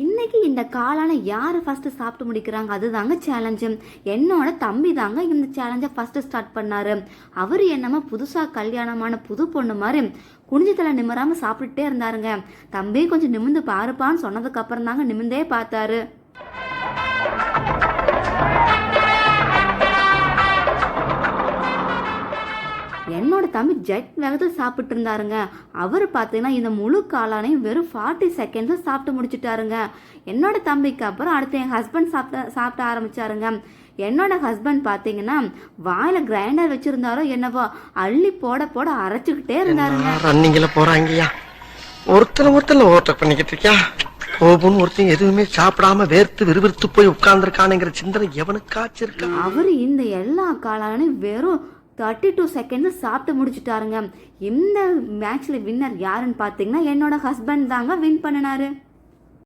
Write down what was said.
இன்னைக்கு இந்த காளானை யார் ஃபர்ஸ்ட் சாப்பிட்டு முடிக்கிறாங்க அதுதாங்க சேலஞ்சு. என்னோட தம்பி தாங்க இந்த சேலஞ்சை ஃபர்ஸ்ட் ஸ்டார்ட் பண்ணாரு. அவர் என்னமோ புதுசா கல்யாணமான புது பொண்ணு மாதிரி குனிஞ்சு தலை நிமிராம சாப்பிட்டுட்டே இருந்தாருங்க. தம்பி கொஞ்சம் நிமிந்து பாருப்பான்னு சொன்னதுக்கு அப்புறம் தாங்க நிமிந்தே பார்த்தாரு. என்னோட தம்பி ஜெட் வேகத்தில் சாப்பிட்டு இருந்தாருங்க. அவர் பார்த்தீங்கன்னா இந்த முழு காளானையும் வெறும் 40 செகண்ட்ஸில் சாப்பிட்டு முடிச்சுட்டாருங்க. என்னோட தம்பிக்கு அப்புறம் அடுத்து என் ஹஸ்பண்ட் சாப்பிட ஆரம்பிச்சாருங்க. என்னோட ஹஸ்பண்ட் பார்த்தீங்கன்னா வாயில கிரைண்டர் வச்சிருந்தாரோ என்னவோ அள்ளி போட போட அரைச்சுக்கிட்டே இருந்தாருங்க. ரன்னிங்ல போறாங்கய்யா, ஒருத்தர் ஓவர் பண்ணிக்கிட்டு இருக்கியா. கோபம் ஒருத்தன் எதுவுமே சாப்பிடாம வேர்த்து விறுவிறுத்து போய் உட்கார்ந்துருக்கானுங்கிற சிந்தனை எவனுக்காச்சும் இருக்கா? அவரு இந்த எல்லா காளானையும் வெறும் 32 செகண்ட்ஸ் சாப்பிட்டு முடிச்சுட்டாருங்க. இந்த மேட்ச்ல வின்னர் யாருன்னு பார்த்தீங்கன்னா என்னோட ஹஸ்பண்ட் தாங்க வின் பண்ணினாரு.